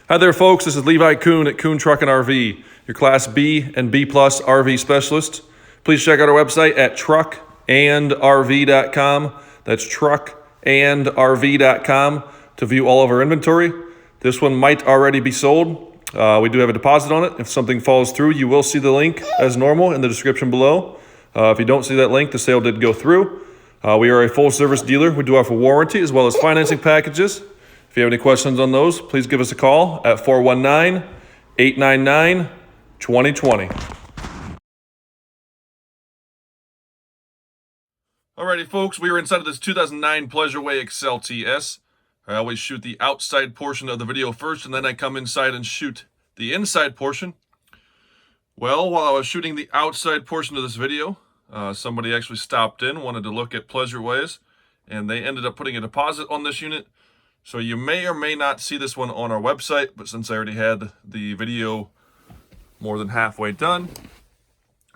Hi there, folks. This is Levi Kuhn at Kuhn Truck and RV, your Class B and B Plus RV specialist. Please check out our website at truckandrv.com. That's truckandrv.com to view all of our inventory. This one might already be sold. We do have a deposit on it. If something falls through, you will see the link as normal in the description below. If you don't see that link, the sale did go through. We are a full-service dealer. We do offer warranty as well as financing packages. If you have any questions on those, please give us a call at 419-899-2020. Alrighty, folks, we are inside of this 2009 Pleasureway Excel TS. I always shoot the outside portion of the video first, and then I come inside and shoot the inside portion. Well, while I was shooting the outside portion of this video, somebody actually stopped in, wanted to look at Pleasureways, and they ended up putting a deposit on this unit. So you may or may not see this one on our website, but since I already had the video more than halfway done,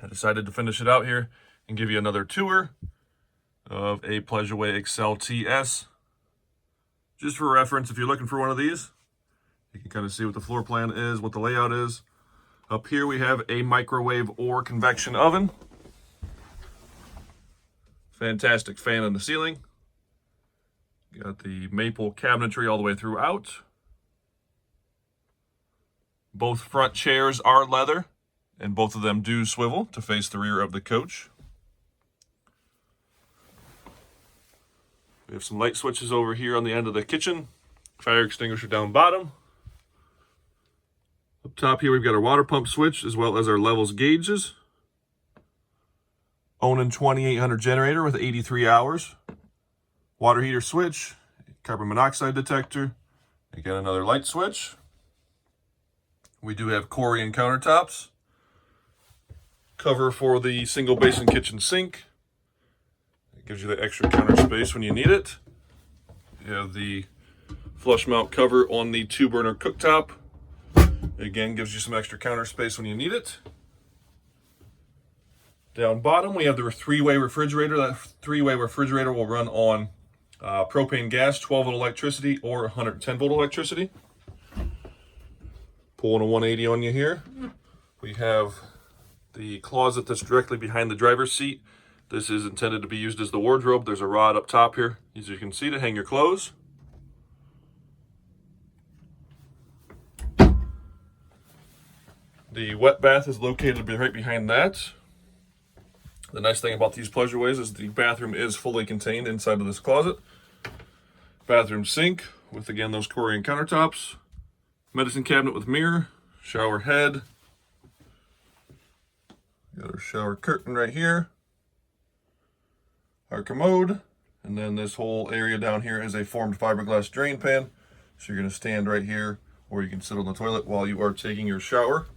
I decided to finish it out here and give you another tour of a Pleasureway Excel TS. Just for reference, if you're looking for one of these, you can kind of see what the floor plan is, what the layout is. Up here we have a microwave or convection oven. Fantastic fan in the ceiling. Got the maple cabinetry all the way throughout. Both front chairs are leather, and both of them do swivel to face the rear of the coach. We have some light switches over here on the end of the kitchen. Fire extinguisher down bottom. Up top here we've got our water pump switch as well as our levels gauges. Onan 2800 generator with 83 hours. Water heater switch, carbon monoxide detector. Again, another light switch. We do have Corian countertops. Cover for the single basin kitchen sink. It gives you that extra counter space when you need it. You have the flush mount cover on the 2-burner cooktop. Again, gives you some extra counter space when you need it. Down bottom, we have the 3-way refrigerator. That 3-way refrigerator will run on propane gas, 12-volt electricity, or 110-volt electricity. Pulling a 180 on you here. We have the closet that's directly behind the driver's seat. This is intended to be used as the wardrobe. There's a rod up top here, as you can see, to hang your clothes. The wet bath is located right behind that. The nice thing about these Pleasureways is the bathroom is fully contained inside of this closet. Bathroom sink with, again, those Corian countertops. Medicine cabinet with mirror. Shower head. Got our shower curtain right here. Our commode. And then this whole area down here is a formed fiberglass drain pan. So you're going to stand right here, or you can sit on the toilet while you are taking your shower.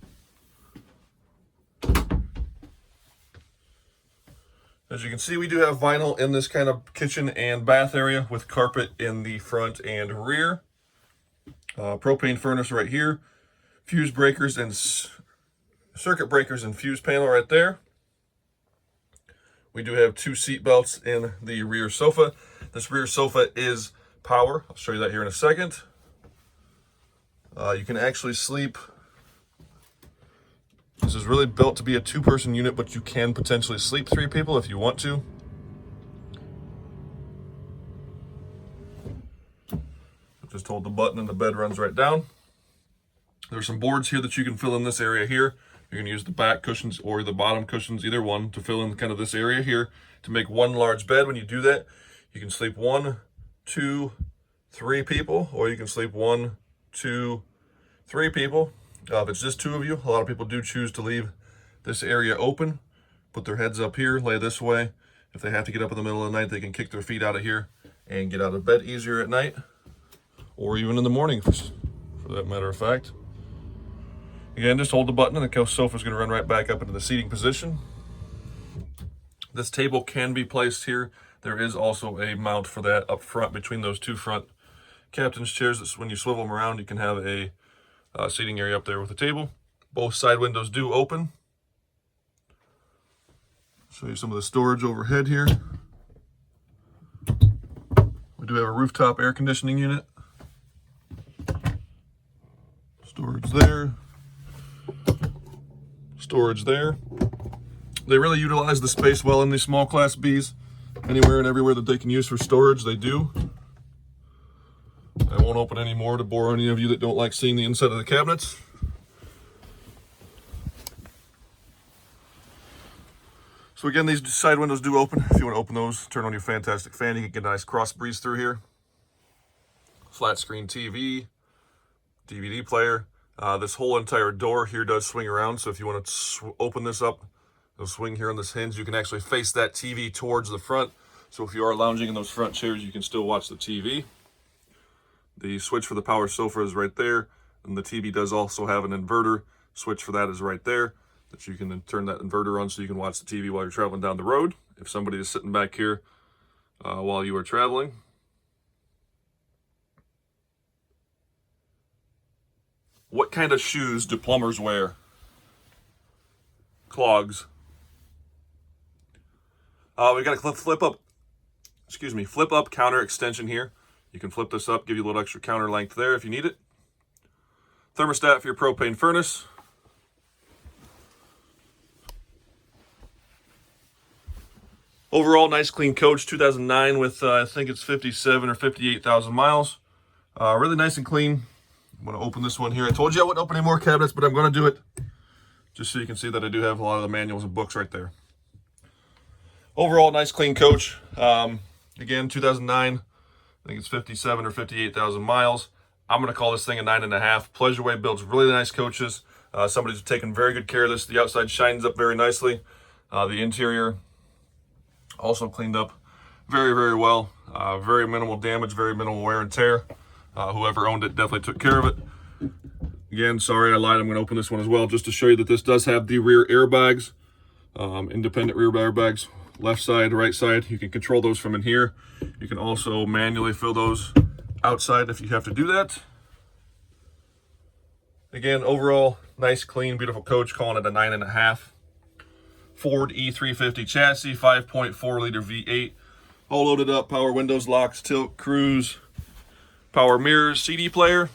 As you can see, we do have vinyl in this kind of kitchen and bath area with carpet in the front and rear. Propane furnace right here. Fuse breakers and circuit breakers and fuse panel right there. We do have 2 seat belts in the rear sofa. This rear sofa is power. I'll show you that here in a second. You can actually sleep. This is really built to be a 2-person unit, but you can potentially sleep 3 people if you want to. Just hold the button and the bed runs right down. There's some boards here that you can fill in this area here. You can use the back cushions or the bottom cushions, either one, to fill in kind of this area here to make one large bed. When you do that, you can sleep 1, 2, 3 people, or you can sleep 1, 2, 3 people. If it's just 2 of you, a lot of people do choose to leave this area open, put their heads up here, lay this way. If they have to get up in the middle of the night, they can kick their feet out of here and get out of bed easier at night, or even in the morning, for that matter of fact. Again, just hold the button and the sofa is going to run right back up into the seating position. This table can be placed here. There is also a mount for that up front between those 2 front captain's chairs. That's when you swivel them around, you can have a seating area up there with a table. Both side windows do open. Show you some of the storage overhead here. We do have a rooftop air conditioning unit. Storage there. Storage there. They really utilize the space well in these small Class Bs. Anywhere and everywhere that they can use for storage, they do. I won't open any more to bore any of you that don't like seeing the inside of the cabinets. So again, these side windows do open. If you want to open those, turn on your fantastic fan, you can get a nice cross breeze through here. Flat screen TV, DVD player. This whole entire door here does swing around, so if you want to open this up, it'll swing here on this hinge. You can actually face that TV towards the front, so if you are lounging in those front chairs, you can still watch the TV. The switch for the power sofa is right there, and the TV does also have an inverter. Switch for that is right there, that you can then turn that inverter on so you can watch the TV while you're traveling down the road, if somebody is sitting back here while you are traveling. What kind of shoes do plumbers wear? Clogs. We got a flip up counter extension here. You can flip this up, give you a little extra counter length there if you need it. Thermostat for your propane furnace. Overall, nice clean coach, 2009 with, I think it's 57 or 58,000 miles. Really nice and clean. I'm going to open this one here. I told you I wouldn't open any more cabinets, but I'm going to do it just so you can see that I do have a lot of the manuals and books right there. Overall, nice clean coach. Again, 2009, I think it's 57 or 58,000 miles. I'm going to call this thing a 9.5. Pleasureway builds really nice coaches. Somebody's taken very good care of this. The outside shines up very nicely. The interior also cleaned up very, very well. Very minimal damage, very minimal wear and tear. Whoever owned it definitely took care of it. Again, sorry I lied. I'm going to open this one as well just to show you that this does have the rear airbags. Independent rear airbags. Left side, right side. You can control those from in here. You can also manually fill those outside if you have to do that. Again, overall, nice, clean, beautiful coach. Calling it a 9.5. Ford E350 chassis, 5.4 liter V8. All loaded up, power windows, locks, tilt, cruise, power mirrors, CD player.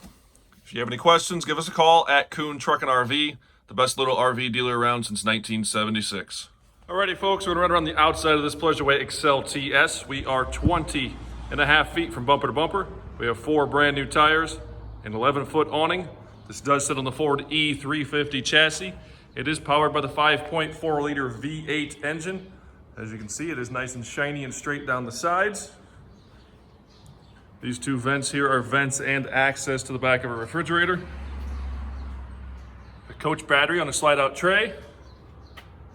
If you have any questions, give us a call at Kuhn Truck and RV, the best little RV dealer around since 1976. Alrighty, folks, we're going to run around the outside of this Pleasureway Excel TS. We are 20.5 feet from bumper to bumper. We have 4 brand new tires, an 11-foot awning. This does sit on the Ford E350 chassis. It is powered by the 5.4 liter V8 engine. As you can see, it is nice and shiny and straight down the sides. These 2 vents here are vents and access to the back of a refrigerator. The coach battery on a slide-out tray.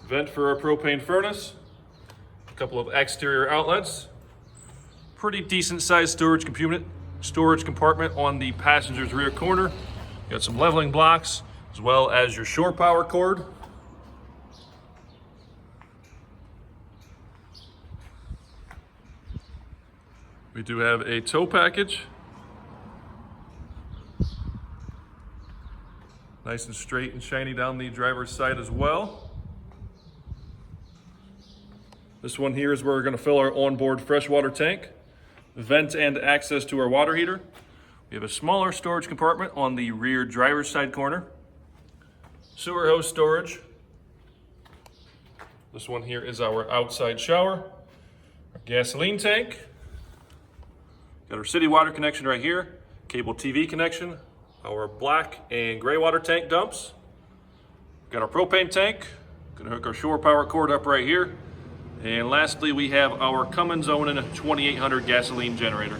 Vent for our propane furnace. A couple of exterior outlets. Pretty decent sized storage compartment on the passenger's rear corner. Got some leveling blocks as well as your shore power cord. We do have a tow package. Nice and straight and shiny down the driver's side as well. This one here is where we're going to fill our onboard freshwater tank, vent and access to our water heater. We have a smaller storage compartment on the rear driver's side corner. Sewer hose storage. This one here is our outside shower. Our gasoline tank. Got our city water connection right here. Cable TV connection. Our black and gray water tank dumps. Got our propane tank. Gonna hook our shore power cord up right here. And lastly, we have our Cummins Onan 2800 gasoline generator.